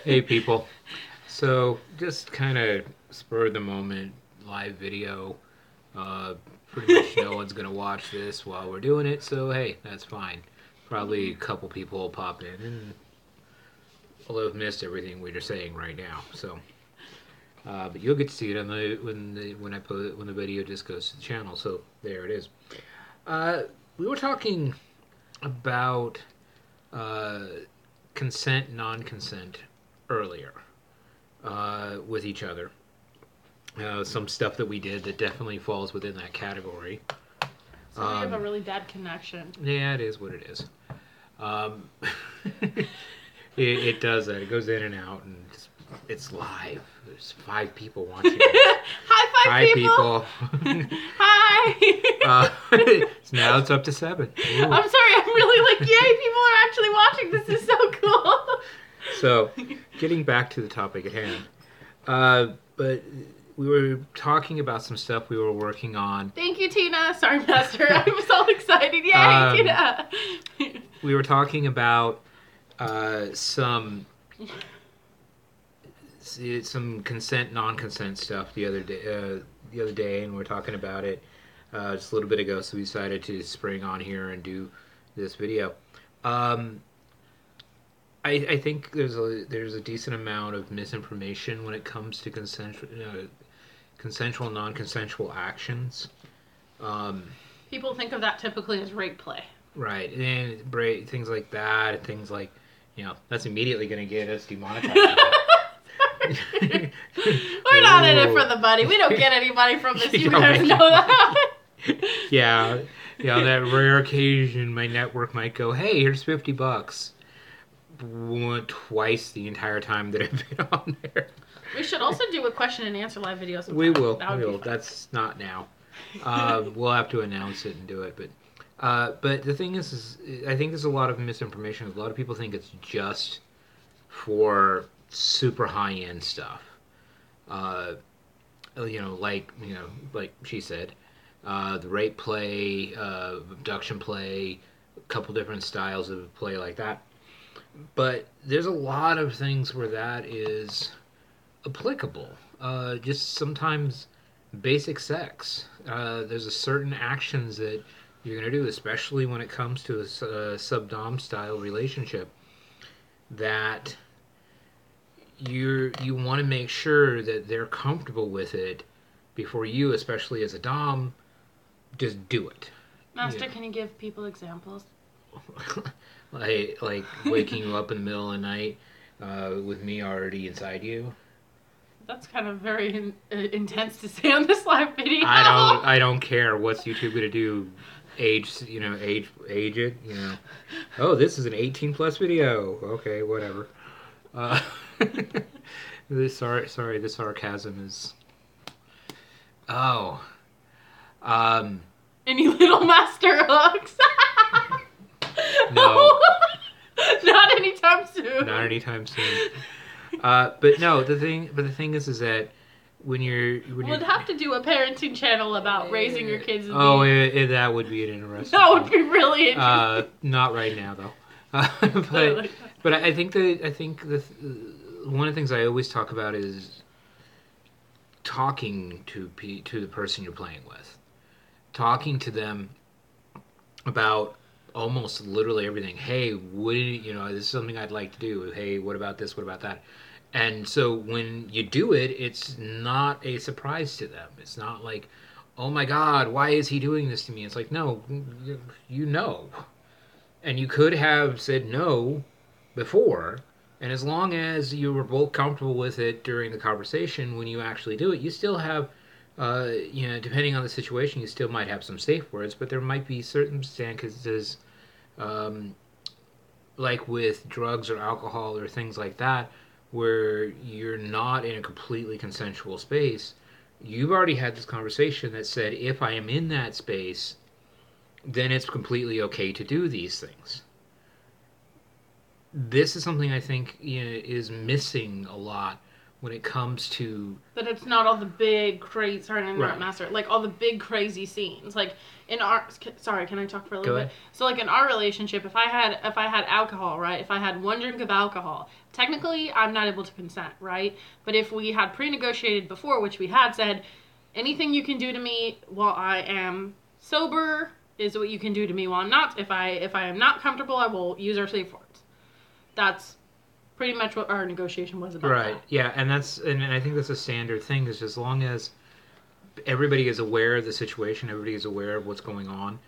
Hey people. So just kind of spur of the moment live video. Uh, Pretty much no one's gonna watch this while we're doing it, so hey, that's fine. Probably a couple people will pop in and will have missed everything we're saying right now. So, but you'll get to see it on when the video just goes to the channel. So there it is. We were talking about uh, consent, non-consent earlier with each other. Some stuff that we did that definitely falls within that category. So we have a really bad connection. Yeah, it is what it is. Um, it does that. It goes in and out, and it's live. There's 5 people watching. High five, people. Hi. So now it's up to 7. Ooh. I'm sorry. I'm really like, yay! People are actually watching. This is so cool. So, getting back to the topic at hand, but we were talking about some stuff we were working on. Thank you, Tina. Sorry, Master. I'm so excited. Yay, Tina. We were talking about some consent, non-consent stuff the other day, and we were talking about it just a little bit ago. So we decided to spring on here and do this video. I think there's a decent amount of misinformation when it comes to consensual, non-consensual actions. People think of that typically as rape play. Right, and things like that, and things like, that's immediately going to get us demonetized. We're not in it for the money. We don't get any money from this. You guys know that. Yeah, that rare occasion my network might go, hey, here's $50. Twice the entire time that I've been on there. We should also do a question and answer live video sometime. We will. That's not now. We'll have to announce it and do it. But the thing is I think there's a lot of misinformation. A lot of people think it's just for super high-end stuff. Like she said, the rape play, abduction play, a couple different styles of play like that. But there's a lot of things where that is applicable. Just sometimes basic sex. There's a certain actions that you're going to do, especially when it comes to a sub-dom style relationship, that you want to make sure that they're comfortable with it before you, especially as a dom, just do it. Master, can you give people examples? like waking you up in the middle of the night with me already inside you. That's kind of very intense to say on this live video. I don't care. What's YouTube gonna do? Age it. Oh, this is an 18 plus video. Okay, whatever. Sorry. The sarcasm is. Oh. Any little master hooks? No. Not anytime soon. Not anytime soon. But no, the thing is that we'd have to do a parenting channel about raising your kids. That would be an interesting. That would be really interesting. Not right now though. But I think one of the things I always talk about is talking to the person you're playing with, talking to them about almost literally everything. Hey, this is something I'd like to do. Hey, what about this? What about that? And so when you do it, it's not a surprise to them. It's not like, oh my God, why is he doing this to me? It's like, no, you know. And you could have said no before, and as long as you were both comfortable with it during the conversation, when you actually do it, you still have, depending on the situation, you still might have some safe words, but there might be certain circumstances, like with drugs or alcohol or things like that, where you're not in a completely consensual space. You've already had this conversation that said, if I am in that space, then it's completely okay to do these things. This is something I think is missing a lot when it comes to... That it's not all the big crazy... Sorry to interrupt, Right. Master. Like, all the big crazy scenes. Like, in our... Sorry, can I talk for a little Go bit? ahead. So, like, in our relationship, if I had alcohol, right? If I had one drink of alcohol, technically, I'm not able to consent, right? But if we had pre-negotiated before, which we had said, anything you can do to me while I am sober is what you can do to me while I'm not. If I am not comfortable, I will use our safe words. That's pretty much what our negotiation was about. Right. That. Yeah, and I think that's a standard thing. Is as long as everybody is aware of the situation, everybody is aware of what's going on.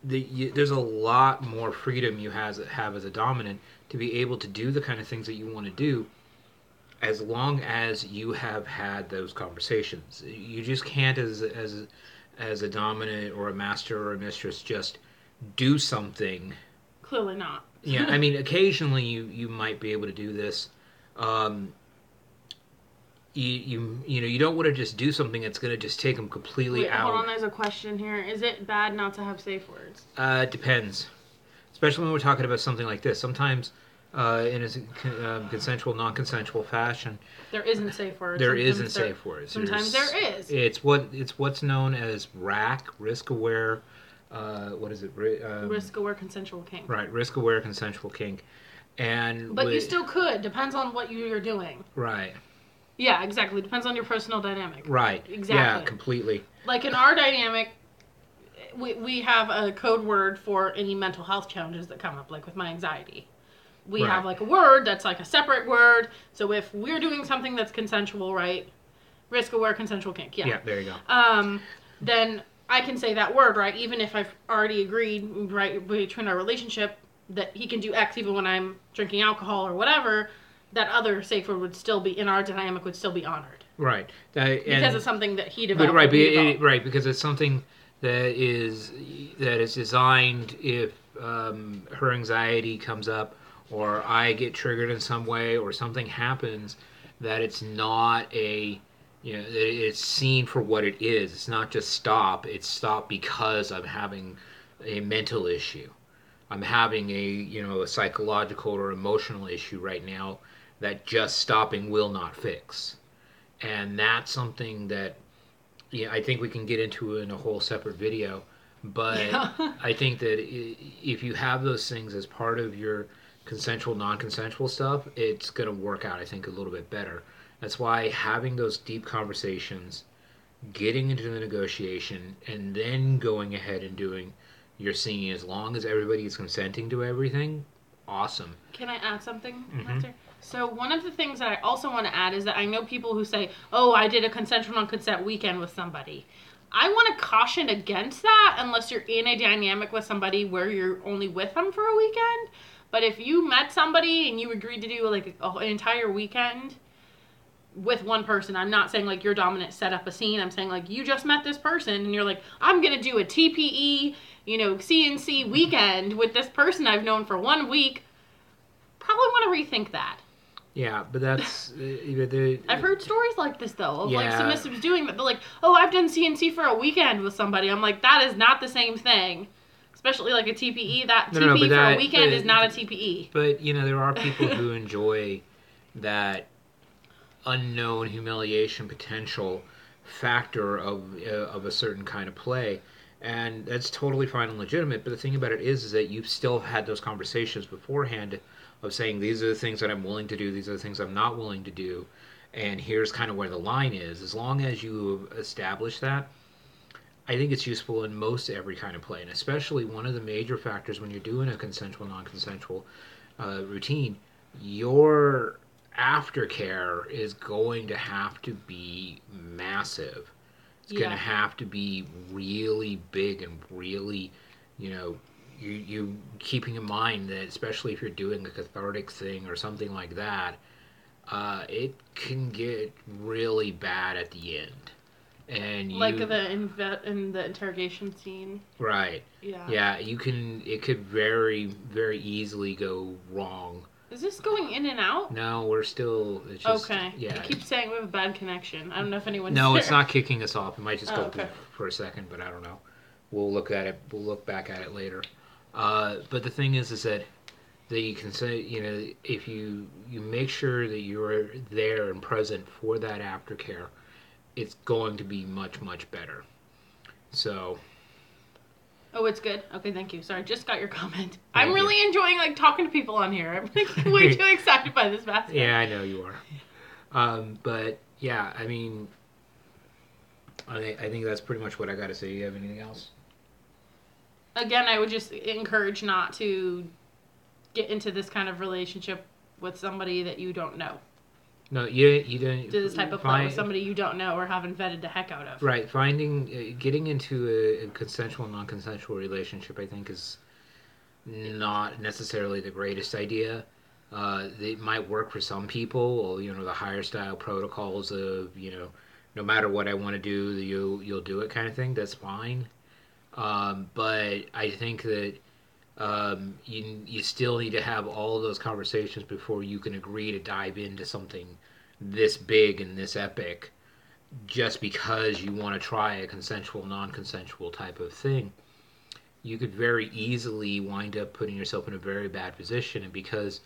There's a lot more freedom you have as a dominant to be able to do the kind of things that you want to do, as long as you have had those conversations. You just can't, as a dominant or a master or a mistress, just do something. Clearly not. Yeah, I mean, occasionally you might be able to do this. You don't want to just do something that's going to just take them completely Wait, out. hold on, there's a question here. Is it bad not to have safe words? It depends, especially when we're talking about something like this. Sometimes, in a consensual, non-consensual fashion, There isn't safe words. there isn't safe words. Sometimes there is. It's what's known as RAC, risk-aware. What is it? Risk-aware consensual kink. Right, risk-aware consensual kink, but you still could. Depends on what you're doing. Right. Yeah, exactly. Depends on your personal dynamic. Right. Exactly. Yeah, completely. Like in our dynamic, we have a code word for any mental health challenges that come up, like with my anxiety. We have like a word that's like a separate word. So if we're doing something that's consensual, right? Risk-aware consensual kink. Yeah. Yeah, there you go. Then I can say that word, right? Even if I've already agreed, right, between our relationship that he can do X even when I'm drinking alcohol or whatever, that other safe word would still be, in our dynamic, would still be honored. Right. Because it's something that he developed. Right, because it's something that is designed if her anxiety comes up or I get triggered in some way or something happens, that it's not it's seen for what it is. It's not just stop. It's stop because I'm having a mental issue. I'm having a psychological or emotional issue right now that just stopping will not fix. And that's something that I think we can get into in a whole separate video. But Yeah. I think that if you have those things as part of your consensual, non-consensual stuff, it's going to work out, I think, a little bit better. That's why having those deep conversations, getting into the negotiation, and then going ahead and doing your singing, as long as everybody is consenting to everything, awesome. Can I add something, Mm-hmm. Master? So one of the things that I also want to add is that I know people who say, oh, I did a consensual non-consent weekend with somebody. I want to caution against that unless you're in a dynamic with somebody where you're only with them for a weekend. But if you met somebody and you agreed to do like an entire weekend with one person, I'm not saying like your dominant set up a scene. I'm saying like you just met this person and you're like, I'm going to do a TPE, CNC weekend with this person I've known for 1 week. Probably want to rethink that. Yeah, but that's... I've heard stories like this, though, of like Yeah. submissives doing that. They're like, oh, I've done CNC for a weekend with somebody. I'm like, that is not the same thing. Especially like a TPE. That No, TPE but for a weekend is not a TPE. But, there are people who enjoy that unknown humiliation potential factor of a certain kind of play. And that's totally fine and legitimate. But the thing about it is that you've still had those conversations beforehand of saying, these are the things that I'm willing to do, these are the things I'm not willing to do, and here's kind of where the line is. As long as you establish that, I think it's useful in most every kind of play, and especially one of the major factors when you're doing a consensual, non-consensual routine, your aftercare is going to have to be massive. It's going to have to be really big and really, you keeping in mind that especially if you're doing a cathartic thing or something like that, it can get really bad at the end. And like in the interrogation scene. Right. Yeah. Yeah, it could very, very easily go wrong. Is this going in and out? No, we're still... It's just, okay. Yeah. I keep saying we have a bad connection. I don't know if anyone's No, there. it's not kicking us off. It might just go okay. for a second, but I don't know. We'll look at it. We'll look back at it later. But the thing is that that you can say, if you make sure that you're there and present for that aftercare, it's going to be much, much better. So, Oh, it's good. Okay, thank you. Sorry, just got your comment. I'm thank you. really enjoying like talking to people on here. I'm like way too excited by this basket. Yeah, I know you are. But yeah, I mean, I think that's pretty much what I got to say. You have anything else? Again, I would just encourage not to get into this kind of relationship with somebody that you don't know. No, you don't. Do this type of play with somebody you don't know or haven't vetted the heck out of. Right, getting into a consensual, non-consensual relationship, I think, is not necessarily the greatest idea. It might work for some people, or the higher style protocols of no matter what I want to do, you'll do it kind of thing. That's fine. But I think that you still need to have all those conversations before you can agree to dive into something this big and this epic, just because you want to try a consensual, non-consensual type of thing. You could very easily wind up putting yourself in a very bad position, and because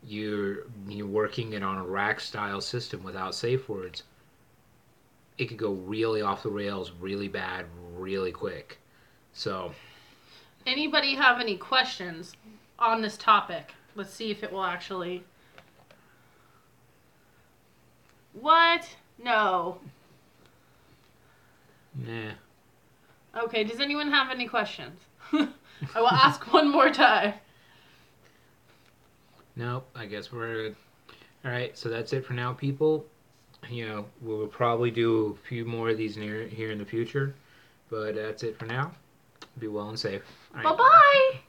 you're working it on a rack style system without safe words, it could go really off the rails, really bad, really quick. So, anybody have any questions on this topic? Let's see if it will actually. What? No. nah. Okay, does anyone have any questions? I will ask one more time. Nope, I guess we're good. All right, so that's it for now, people. We'll probably do a few more of these here in the future, but that's it for now. Be well and safe. Bye-bye.